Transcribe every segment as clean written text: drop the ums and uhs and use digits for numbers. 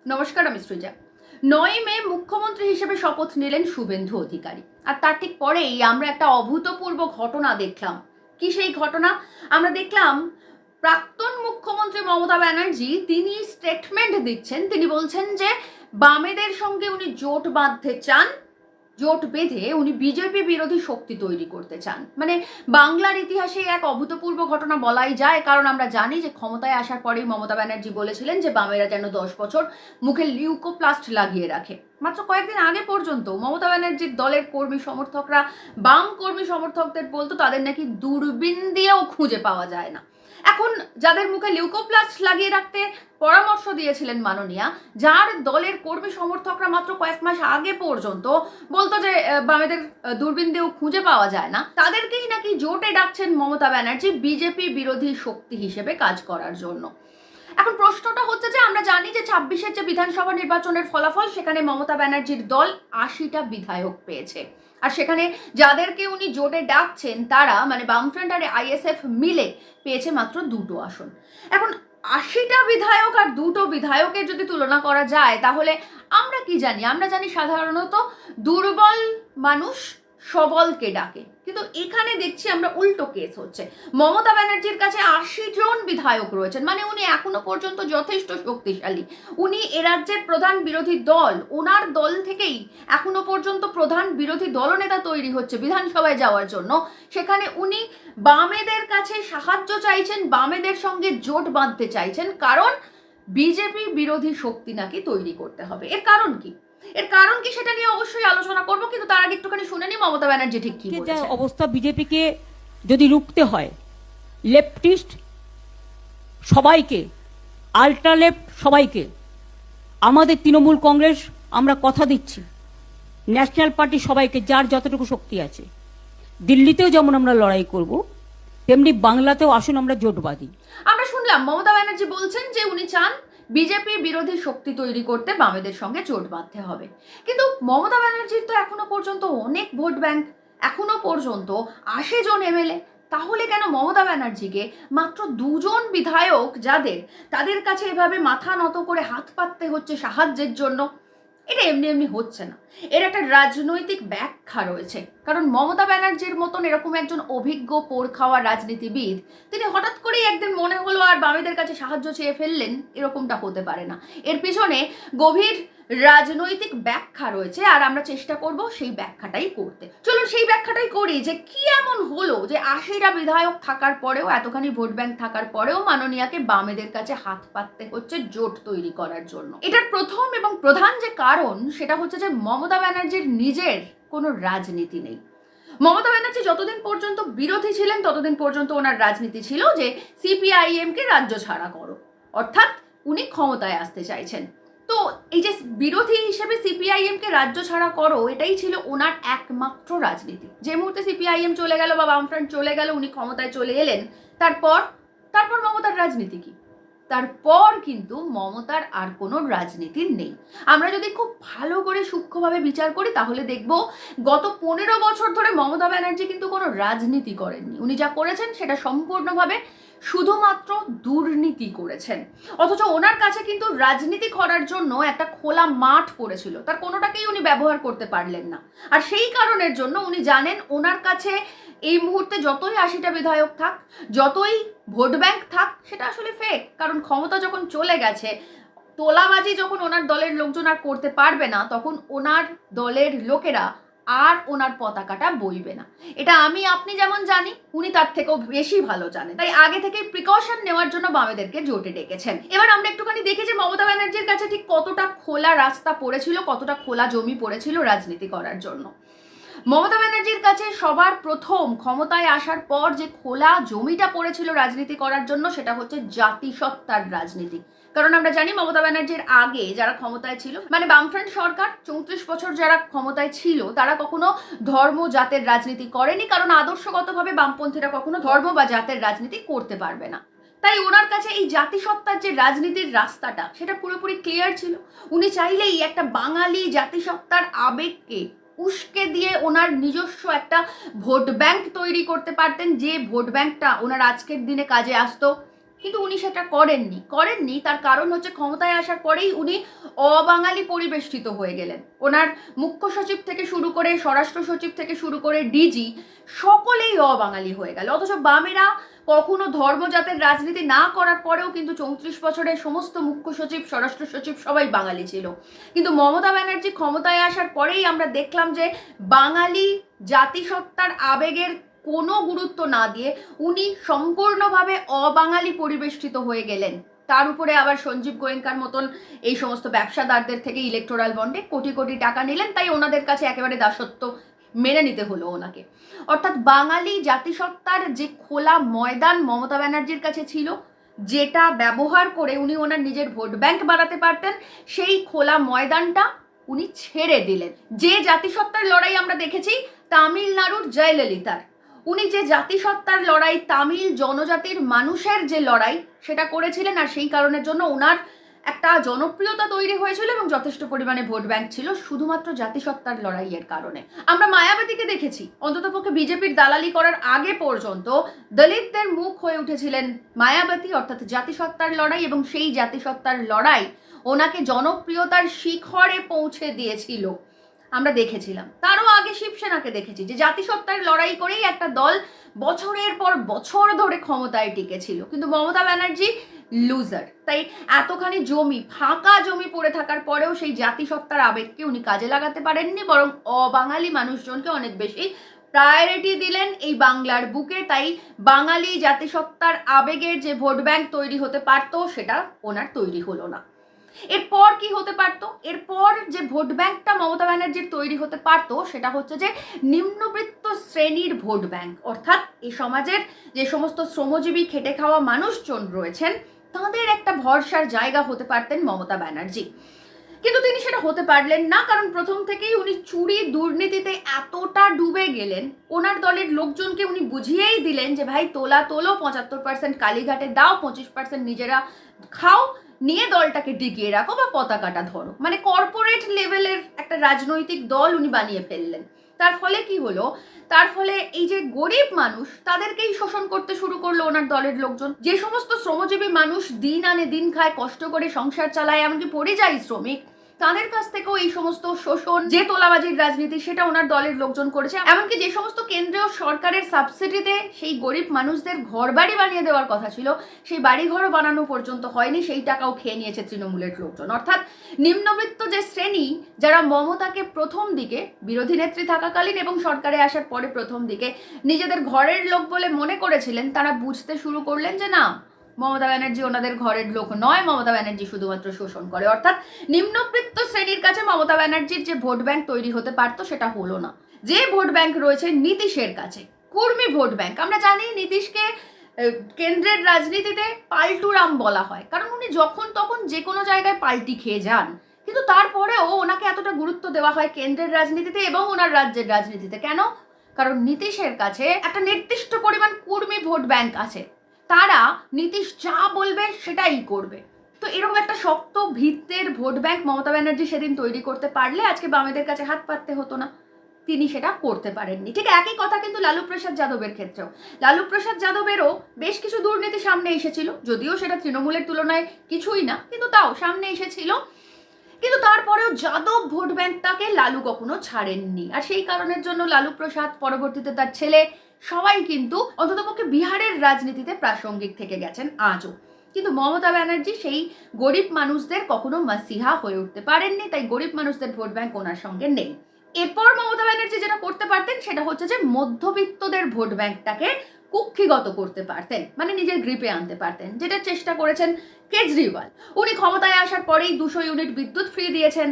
নমস্কার, আমি সৃজা। ৯ মে মুখ্যমন্ত্রী হিসেবে শপথ নিলেন শুভেন্দু অধিকারী। আর তার ঠিক পরেই আমরা একটা অভূতপূর্ব ঘটনা দেখলাম। কি সেই ঘটনা? আমরা দেখলাম প্রাক্তন মুখ্যমন্ত্রী মমতা ব্যানার্জি তিনি স্টেটমেন্ট দিচ্ছেন। তিনি বলছেন যে বামেদের সঙ্গে উনি জোট বাঁধতে চান, জোট বেঁধে উনি বিজেপি বিরোধী শক্তি তৈরি করতে চান। মানে বাংলার ইতিহাসে এক অভূতপূর্ব ঘটনা বলাই যায়, কারণ আমরা জানি যে ক্ষমতায় আসার পরেই মমতা ব্যানার্জি বলেছিলেন যে বামেরা যেন 10 বছর মুখে লিউকোপ্লাস্ট লাগিয়ে রাখে। মাত্র কয়েকদিন আগে পর্যন্ত মমতা ব্যানার্জির দলের কর্মী সমর্থকরা বাম কর্মী সমর্থকদের বলতো তাদের নাকি দূরবীন দিয়েও খুঁজে পাওয়া যায় না। এখন যাদের মুখে লিউকোপ্লাস্ট লাগিয়ে রাখতে পরামর্শ দিয়েছিলেন মাননীয়া, যার দলের কর্মী সমর্থকরা মাত্র কয়েক মাস আগে পর্যন্ত বলতো যে বামেদের দূরবীন দিয়েও খুঁজে পাওয়া যায় না, তাদেরকেই নাকি জোটে ডাকছেন মমতা ব্যানার্জি বিজেপি বিরোধী শক্তি হিসেবে কাজ করার জন্য। এখন প্রশ্নটা হচ্ছে যে আমরা জানি যে 26-এর যে বিধানসভা নির্বাচনের ফলাফল, সেখানে মমতা ব্যানার্জির দল 80টা বিধায়ক পেয়েছে। আর সেখানে যাদেরকে উনি জোটে ডাকছেন তারা মানে বামফ্রন্ট আর আইএসএফ মিলে পেয়েছে মাত্র 2টো আসন। এখন 80টা বিধায়ক আর 2টো বিধায়কের যদি তুলনা করা যায়, তাহলে আমরা কি জানি? আমরা জানি সাধারণত দুর্বল মানুষ সবলকে ডাকে, কিন্তু এখানে দেখছি আমরা উল্টো কেস হচ্ছে। মমতা ব্যানার্জির কাছে 80 জন বিধায়ক রয়েছেন, মানে উনি এখনো পর্যন্ত যথেষ্ট শক্তিশালী। উনি এ রাজ্যের প্রধান বিরোধী দল, ওনার দল থেকেই এখনো পর্যন্ত প্রধান বিরোধী দলনেতা তৈরি হচ্ছে বিধানসভায় যাওয়ার জন্য। সেখানে উনি বামেদের কাছে সাহায্য চাইছেন, বামেদের সঙ্গে জোট বাঁধতে চাইছেন, কারণ বিজেপি বিরোধী শক্তি নাকি তৈরি করতে হবে। এর কারণ কি? সেটা নিয়ে অবশ্যই আলোচনা করব, কিন্তু তার আগে একটুখানি শুনে নি মমতা ব্যানার্জি ঠিক কি বলেছে। অবস্থা, বিজেপিকে যদি রুখতে হয়, লেফটিস্ট সবাইকে, আল্ট্রা লেফট সবাইকে, আমাদের তৃণমূল কংগ্রেস আমরা কথা দিচ্ছি, ন্যাশনাল পার্টি সবাইকে, যার যতটুকু শক্তি আছে, দিল্লিতেও যেমন আমরা লড়াই করব, তেমনি বাংলাতেও আসুন আমরা জোট বাঁধি। আমরা শুনলাম মমতা ব্যানার্জি বলছেন যে উনি চান বিজেপি বিরোধী শক্তি তৈরি করতে বামেদের সঙ্গে জোট বাঁধতে হবে। কিন্তু মমতা ব্যানার্জির তো এখনো পর্যন্ত অনেক ভোট ব্যাংক, এখনো পর্যন্ত 80 জন এমএলএ। তাহলে কেন মমতা ব্যানার্জিকে মাত্র 2 জন বিধায়ক, তাদের কাছে এভাবে মাথা নত করে হাত পাততে হচ্ছে সাহায্যের জন্য? এটা এমনি এমনি হচ্ছে না, এর একটা রাজনৈতিক ব্যাখ্যা রয়েছে। কারণ মমতা ব্যানার্জির মতন এরকম একজন অভিজ্ঞ পোড় খাওয়া রাজনীতিবিদ, তিনি হঠাৎ করেই একদিন মনে হলো আর বামেদের কাছে সাহায্য চেয়ে ফেললেন, এরকমটা হতে পারে না। এর পিছনে গভীর রাজনৈতিক ব্যাখ্যা রয়েছে, আর আমরা চেষ্টা করব সেই ব্যাখ্যাটাই করতে। চলুন সেই ব্যাখ্যাটাই করি যে কি এমন হলো যে 80টা বিধায়ক থাকার পরেও, এতখানি ভোট ব্যাংক থাকার পরেও মাননীয়াকে বামেদের কাছে হাত পাততে হচ্ছে জোট তৈরি করার জন্য। এটার প্রথম এবং প্রধান যে কারণ, সেটা হচ্ছে যে মমতা ব্যানার্জির নিজের কোনো রাজনীতি নেই। মমতা ব্যানার্জি যতদিন পর্যন্ত বিরোধী ছিলেন ততদিন পর্যন্ত ওনার রাজনীতি ছিল যে সিপিআইএম কে রাজ্য ছাড়া করো, অর্থাৎ উনি ক্ষমতায় আসতে চাইছেন। তো এই যে বিরোধী হিসেবে সিপিআইএম কে রাজ্য ছাড়া করো, এটাই ছিল ওনার একমাত্র রাজনীতি। যে মুহূর্তে সিপিআইএম চলে গেল বা বামফ্রন্ট চলে গেল, উনি ক্ষমতায় চলে এলেন, তারপর মমতার রাজনীতি কি? তারপর কিন্তু মমতার আর কোনো রাজনীতি নেই। আমরা যদি খুব ভালো করে সূক্ষ্মভাবে বিচার করি, তাহলে দেখব গত 15 বছর ধরে মমতা ব্যানার্জি কিন্তু কোনো রাজনীতি করেননি। উনি যা করেছেন সেটা সম্পূর্ণভাবে শুধুমাত্র দুর্নীতি করেছেন। অথচ ওনার কাছে কিন্তু রাজনীতি করার জন্য একটা খোলা মাঠ পড়েছিল, তার কোনোটাকেই উনি ব্যবহার করতে পারলেন না। আর সেই কারণের জন্য উনি জানেন ওনার কাছে এই মুহূর্তে যতই 80টা বিধায়ক থাক, যতই ভোট ব্যাংক থাক, সেটা আসলে ফেক। কারণ ক্ষমতা যখন চলে গেছে, তোলাবাজি যখন ওনার দলের লোকজন আর করতে পারবে না, তখন ওনার দলের লোকেরা আর ওনার পতাকাটা বইবে না। এটা আমি আপনি যেমন জানি, উনি তার থেকেও বেশি ভালো জানেন। তাই আগে থেকে প্রিকশন নেওয়ার জন্য বামেদেরকে জোটে ডেকেছেন। এবার আমরা একটুখানি দেখি যে মমতা ব্যানার্জির কাছে ঠিক কতটা খোলা রাস্তা পড়েছিল, কতটা খোলা জমি পড়েছিল রাজনীতি করার জন্য। মমতা ব্যানার্জির কাছে সবার প্রথম ক্ষমতায় আসার পর যে খোলা জমিটা পড়েছিল রাজনীতি করার জন্য, সেটা হচ্ছে জাতিসত্তার রাজনীতি। কারণ আমরা জানি মমতা ব্যানার্জির আগে যারা ক্ষমতায় ছিল, মানে বামফ্রন্ট সরকার 34 বছর যারা ক্ষমতায় ছিল, তারা কখনো ধর্ম জাতের রাজনীতি করেনি, কারণ আদর্শগতভাবে বামপন্থীরা কখনো ধর্ম বা জাতের রাজনীতি করতে পারবে না। তাই ওনার কাছে এই জাতিসত্তার যে রাজনীতির রাস্তাটা, সেটা পুরোপুরি ক্লিয়ার ছিল। উনি চাইলেই একটা বাঙালি জাতিসত্তার আবেগকে উস্কে দিয়ে ওনার নিজস্ব একটা ভোট ব্যাংক তৈরি করতে পারতেন, যে ভোট ব্যাংকটা ওনার আজকের দিনে কাজে আসতো কিন্তু উনি সেটা করেননি। তার কারণ হচ্ছে ক্ষমতায় আসার পরেই উনি অবাঙালি পরিবেষ্টিত হয়ে গেলেন। ওনার মুখ্য সচিব থেকে শুরু করে স্বরাষ্ট্র সচিব থেকে শুরু করে ডিজি সকলেই অবাঙালি হয়ে গেল। অথচ বামেরা কখনো ধর্মজাতের রাজনীতি না করার পরেও কিন্তু 34 বছরের সমস্ত মুখ্য সচিব স্বরাষ্ট্র সচিব সবাই বাঙালি ছিল। কিন্তু মমতা ব্যানার্জি ক্ষমতায় আসার পরেই আমরা দেখলাম যে বাঙালি জাতিসত্তার আবেগের কোনো গুরুত্ব না দিয়ে উনি সম্পূর্ণভাবে অবাঙালি পরিবেষ্টিত হয়ে গেলেন। তার উপরে আবার সঞ্জীব গোয়েঙ্কার মতন এই সমস্ত ব্যবসাদারদের থেকে ইলেকটোরাল বন্ডে কোটি কোটি টাকা নিলেন, তাই ওনাদের কাছে একেবারে দাসত্ব মেনে নিতে হলো ওনাকে। অর্থাৎ বাঙালি জাতিসত্তার যে খোলা ময়দান মমতা ব্যানার্জির কাছে ছিল, যেটা ব্যবহার করে উনি ওনার নিজের ভোট ব্যাংক বাড়াতে পারতেন, সেই খোলা ময়দানটা উনি ছেড়ে দিলেন। যে জাতিসত্তার লড়াই আমরা দেখেছি তামিলনাড়ুর জয়ললিতার, উনি যে জাতিসত্তার লড়াই, তামিল জনজাতির মানুষের যে লড়াই সেটা করেছিলেন, আর সেই কারণের জন্য ওনার একটা জনপ্রিয়তা তৈরি হয়েছিল এবং যথেষ্ট পরিমাণে ভোট ব্যাংক ছিল শুধুমাত্র জাতিসত্তার লড়াইয়ের কারণে। আমরা মায়াবতীকে দেখেছি, অন্ততপক্ষে বিজেপির দালালি করার আগে পর্যন্ত দলিতদের মুখ হয়ে উঠেছিলেন মায়াবতী, অর্থাৎ জাতিসত্তার লড়াই, এবং সেই জাতিসত্তার লড়াই ওনাকে জনপ্রিয়তার শিখরে পৌঁছে দিয়েছিল। আমরা দেখেছিলাম, তারও আগে শিবসেনাকে দেখেছি যে জাতিসত্তার লড়াই করেই একটা দল বছরের পর বছর ধরে ক্ষমতায় টিকেছিল। কিন্তু মমতা ব্যানার্জি লুজার, তাই এতখানি জমি, ফাঁকা জমি পড়ে থাকার পরেও সেই জাতিসত্তার আবেগকে উনি কাজে লাগাতে পারেননি, বরং অবাঙালি মানুষজনকে অনেক বেশি প্রায়োরিটি দিলেন এই বাংলার বুকে। তাই বাঙালি জাতিসত্তার আবেগের যে ভোট ব্যাংক তৈরি হতে পারতো সেটা ওনার তৈরি হলো না। এরপর কি হতে পারতো? এরপর যে ভোট ব্যাংকটা মমতা ব্যানার্জির তৈরি হতে পারতো সেটা হচ্ছে যে নিম্নবিত্ত শ্রেণীর ভোট ব্যাংক, অর্থাৎ এই সমাজের যে সমস্ত শ্রমজীবী খেটে খাওয়া মানুষজন রয়েছেন তাদের একটা ভরসার জায়গা হতে পারতেন মমতা ব্যানার্জি। কিন্তু তিনি সেটা হতে পারলেন না, কারণ প্রথম থেকেই উনি চুরি দুর্নীতিতে এতটা ডুবে গেলেন, ওনার দলের লোকজনকে উনি বুঝিয়েই দিলেন যে ভাই তোলো 75% কালীঘাটে দাও, 25% নিজেরা খাও, নিয়ে দলটাকে টিকিয়ে রাখো বা পতাকাটা ধরো। মানে কর্পোরেট লেভেলের একটা রাজনৈতিক দল উনি বানিয়ে ফেললেন। তার ফলে কি হলো? তার ফলে এই যে গরিব মানুষ তাদেরকেই শোষণ করতে শুরু করলো ওনার দলের লোকজন। যে সমস্ত শ্রমজীবী মানুষ দিন আনে দিন খায়, কষ্ট করে সংসার চালায়, এমনকি পরিযায়ী শ্রমিক, তাদের কাছ থেকেও এই সমস্ত শোষণ, যে তোলাবাজির রাজনীতি, সেটা ওনার দলের লোকজন করেছে। এমনকি যে সমস্ত কেন্দ্রীয় সরকারের সাবসিডিতে সেই গরিব মানুষদের ঘর বাড়ি বানিয়ে দেওয়ার কথা ছিল, সেই বাড়িঘরও বানানো পর্যন্ত হয়নি, সেই টাকাও খেয়ে নিয়েছে তৃণমূলের লোকজন। অর্থাৎ নিম্নবিত্ত যে শ্রেণী, যারা মমতাকে প্রথম দিকে বিরোধী নেত্রী থাকাকালীন এবং সরকারে আসার পরে প্রথম দিকে নিজেদের ঘরের লোক বলে মনে করেছিলেন, তারা বুঝতে শুরু করলেন যে না, মমতা ব্যানার্জি ওনাদের ঘরের লোক নয়, মমতা ব্যানার্জি শুধুমাত্র শোষণ করে। অর্থাৎ নিম্নবিত্ত শ্রেণীর কাছে মমতা ব্যানার্জির যে ভোট ব্যাংক তৈরি হতে পারতো সেটা হলো না। যে ভোট ব্যাংক রয়েছে নীতিশের কাছে, কর্মী ভোট ব্যাংক, আমরা জানি নীতিশকে কেন্দ্রের রাজনীতিতে পাল্টুরাম বলা হয়, কারণ উনি যখন তখন যে কোনো জায়গায় পাল্টি খেয়ে যান, কিন্তু তারপরেও ওনাকে এতটা গুরুত্ব দেওয়া হয় কেন্দ্রের রাজনীতিতে এবং ওনার রাজ্যের রাজনীতিতে। কেন? কারণ নীতিশের কাছে একটা নির্দিষ্ট পরিমাণ কর্মী ভোট ব্যাংক আছে, তারা নীতিশ যা বলবে সেটাই করবে। তো এরকম একটা শক্ত ভিত্তের ভোট ব্যাংক মমতা ব্যানার্জি সেদিন তৈরি করতে পারলে আজকে বামেদের কাছে হাত পাততে হতো না। তিনি সেটা করতে পারেননি। ঠিক একই কথা কিন্তু লালু প্রসাদ যাদবের ক্ষেত্রেও। লালু প্রসাদ যাদবেরও বেশ কিছু দুর্নীতি সামনে এসেছিল, যদিও সেটা তৃণমূলের তুলনায় কিছুই না, কিন্তু তাও সামনে এসেছিল। কিন্তু তারপরেও যাদব ভোট ব্যাংকটাকে লালু কখনো ছাড়েননি, আর সেই কারণের জন্য লালু প্রসাদ, পরবর্তীতে তার ছেলে, সবাই কিন্তু অন্ততপক্ষে বিহারের রাজনীতিতে প্রাসঙ্গিক থেকে গেছেন আজও। কিন্তু মমতা ব্যানার্জি সেই গরিব মানুষদের কখনো মাসিহা হয়ে উঠতে পারেননি, তাই গরিব মানুষদের ভোট ব্যাংক ওনার সঙ্গে নেই। এরপর মমতা ব্যানার্জি যেটা করতে পারতেন সেটা হচ্ছে যে মধ্যবিত্তদের ভোট ব্যাংকটাকে কুক্ষিগত করতে পারতেন, মানে নিজের গ্রিপে আনতে পারতেন, যেটা চেষ্টা করেছেন কেজরিওয়াল। উনি ক্ষমতায় আসার পরেই 200 ইউনিট বিদ্যুৎ ফ্রি দিয়েছেন,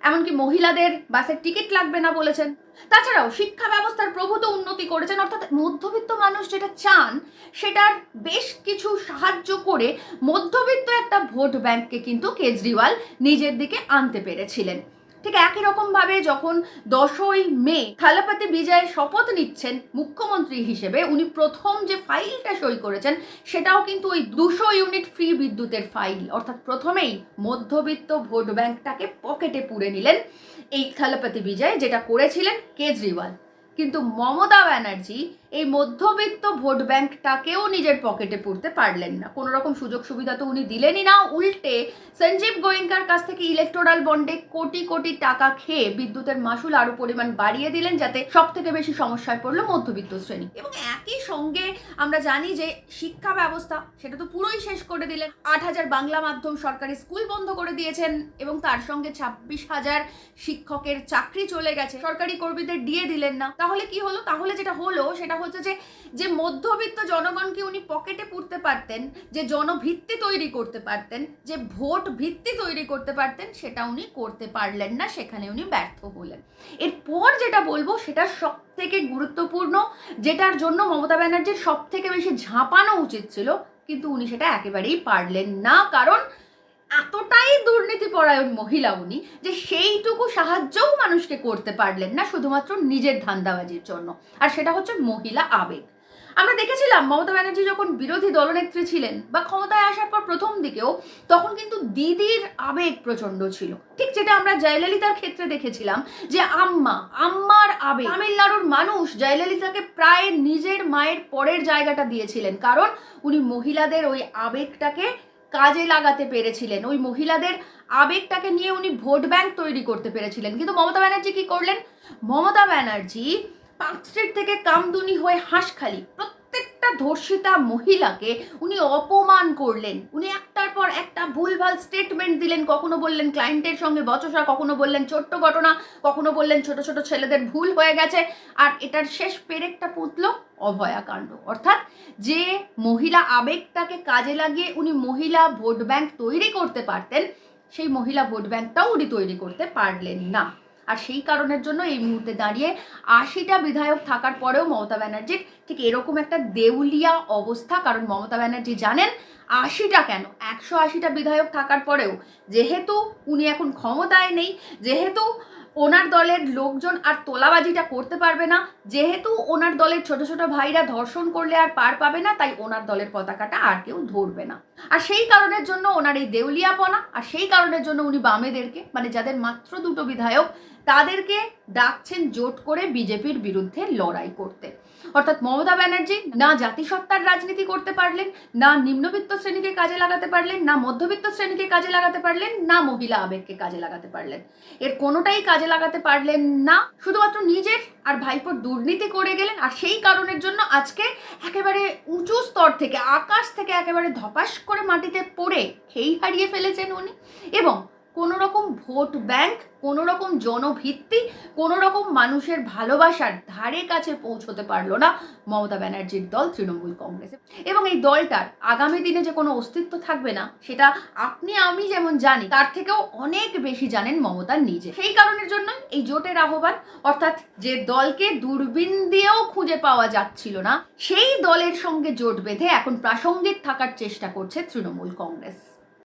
এমনকি মহিলাদের বাসের টিকিট লাগবে না বলেছেন। তাছাড়াও শিক্ষা ব্যবস্থার প্রভূত উন্নতি করেছেন। অর্থাৎ মধ্যবিত্ত মানুষ যেটা চান সেটার বেশ কিছু সাহায্য করে মধ্যবিত্ত একটা ভোট ব্যাংককে কিন্তু কেজরিওয়াল নিজের দিকে আনতে পেরেছিলেন। ঠিক একই রকম ভাবে যখন 10ই মে থালাপতি বিজয় শপথ নিচ্ছেন মুখ্যমন্ত্রী হিসেবে, উনি প্রথম যে ফাইলটা সই করেছেন সেটাও কিন্তু ওই 200 ইউনিট ফ্রি বিদ্যুতের ফাইল। অর্থাৎ প্রথমেই মধ্যবিত্ত ভোট ব্যাংকটাকে পকেটে পুরে নিলেন এই থালাপতি বিজয়, যেটা করেছিলেন কেজরিওয়াল। কিন্তু মমতা ব্যানার্জি এই মধ্যবিত্ত ভোট ব্যাংকটাকেও নিজের পকেটে পুরতে পারলেন না। কোনো রকম সুযোগ সুবিধা তো উনি দিলেনই না, উল্টে সঞ্জীব গোয়েঙ্কার কাছ থেকে ইলেকটোরাল বন্ডে কোটি কোটি টাকা খেয়ে বিদ্যুতের মাসুল আরো পরিমাণ বাড়িয়ে দিলেন, যাতে সব থেকে বেশি সমস্যায় পড়লো মধ্যবিত্ত শ্রেণী। এবং একই সঙ্গে আমরা জানি যে শিক্ষা ব্যবস্থা সেটা তো পুরোই শেষ করে দিলেন। 8,000 বাংলা মাধ্যম সরকারি স্কুল বন্ধ করে দিয়েছেন এবং তার সঙ্গে 26,000 শিক্ষকের চাকরি চলে গেছে, সরকারি কর্মীদের দিয়ে দিলেন না। তাহলে কি হলো? তাহলে যেটা হলো সেটা হচ্ছে যে মধ্যবিত্ত জনগণকে উনি পকেটে পুরতে পারতেন, যে জনভিত্তি তৈরি করতে পারতেন, যে ভোট ভিত্তি তৈরি করতে পারতেন, সেটা উনি করতে পারলেন না, সেখানে উনি ব্যর্থ হলেন। এরপর যেটা বলবো সেটা সব থেকে গুরুত্বপূর্ণ, যেটার জন্য মমতা ব্যানার্জির সব থেকে বেশি ঝাঁপানো উচিত ছিল, কিন্তু উনি সেটা একেবারেই পারলেন না। কারণ এতটাই দুর্নীতিপরায়ণ মহিলা উনি, যে সেইটুকু সাহায্যও মানুষকে করতে পারলেন না, শুধুমাত্র নিজের ধান্দাবাজির জন্য। আর সেটা হচ্ছে মহিলা আবেগ। আমরা দেখেছিলাম মমতা ব্যানার্জি যখন বিরোধী দলনেত্রী ছিলেন বা ক্ষমতায় আসার পর প্রথম দিকেও, তখন কিন্তু দিদির আবেগ প্রচন্ড ছিল। ঠিক যেটা আমরা জয়ললিতার ক্ষেত্রে দেখেছিলাম, যে আম্মার আবেগ। তামিলনাড়ুর মানুষ জয়ললিতাকে প্রায় নিজের মায়ের পরের জায়গাটা দিয়েছিলেন, কারণ উনি মহিলাদের ওই আবেগটাকে কাজে লাগাতে পেরেছিলেন, ওই মহিলাদের আবেগটাকে নিয়ে উনি ভোট ব্যাংক তৈরি করতে পেরেছিলেন। কিন্তু মমতা ব্যানার্জি কি করলেন? মমতা ব্যানার্জি পার্ক স্ট্রিট থেকে কামদুনি হয়ে হাঁসখালি প্রত্যেকটা ধর্ষিতা মহিলাকে উনি অপমান করলেন। উনি একটার পর একটা ভুলভাল স্টেটমেন্ট দিলেন। কখনো বললেন ক্লায়েন্টের সঙ্গে বচসা, কখনো বললেন ছোট্ট ঘটনা, কখনো বললেন ছোট ছোট ছেলেদের ভুল হয়ে গেছে। আর এটার শেষ পেরেকটা পুঁতল অভয়াকাণ্ড। অর্থাৎ যে মহিলা আবেগটাকে কাজে লাগিয়ে উনি মহিলা ভোট ব্যাংক তৈরি করতে পারতেন, সেই মহিলা ভোট ব্যাংকটাও উনি তৈরি করতে পারলেন না। আর সেই কারণের জন্য এই মুহূর্তে দাঁড়িয়ে 80টা বিধায়ক থাকার পরেও মমতা ব্যানার্জির ঠিক এরকম একটা দেউলিয়া অবস্থা। কারণ মমতা ব্যানার্জি জানেন 80টা কেন, 180টা বিধায়ক থাকার পরেও যেহেতু উনি এখন ক্ষমতায় নেই, যেহেতু ওনার দলের লোকজন আর তোলাবাজিটা করতে পারবে না, যেহেতু ওনার দলের ছোট ছোট ভাইরা ধর্ষণ করলে আর পার পাবে না, তাই ওনার দলের পতাকাটা আর কেউ ধরবে না। আর সেই কারণের জন্য ওনার এই দেউলিয়াপনা, আর সেই কারণের জন্য উনি বামেদেরকে, মানে যাদের মাত্র 2টো বিধায়ক, তাদেরকে ডাকছেন জোট করে বিজেপির বিরুদ্ধে লড়াই করতে। অর্থাৎ মমতা ব্যানার্জি না জাতিসত্তার রাজনীতি করতে পারলেন, না নিম্নবিত্ত শ্রেণীকে কাজে লাগাতে পারলেন, না মধ্যবিত্ত শ্রেণীকে কাজে লাগাতে পারলেন, না মহিলা আবেগকে কাজে লাগাতে পারলেন। এর কোনোটাই কাজে লাগাতে পারলেন না, শুধুমাত্র নিজের আর ভাইপোর দুর্নীতি করে গেলেন। আর সেই কারণের জন্য আজকে একেবারে উঁচু স্তর থেকে, আকাশ থেকে একেবারে ধপাস করে মাটিতে পড়ে খেই হারিয়ে ফেলেছেন উনি। এবং কোনো রকম ভোট ব্যাংক, কোনো রকম জনভিত্তি, কোনো রকম মানুষের ভালোবাসার ধারে কাছে পৌঁছতে পারলো না মমতা ব্যানার্জির দল তৃণমূল কংগ্রেস। এবং এই দলটার আগামী দিনে যে কোনো অস্তিত্ব থাকবে না, সেটা আপনি আমি যেমন জানি, তার থেকেও অনেক বেশি জানেন মমতা নিজে। সেই কারণের জন্য এই জোটের আহ্বান, অর্থাৎ যে দলকে দূরবীন দিয়েও খুঁজে পাওয়া যাচ্ছিল না, সেই দলের সঙ্গে জোট বেঁধে এখন প্রাসঙ্গিক থাকার চেষ্টা করছে তৃণমূল কংগ্রেস।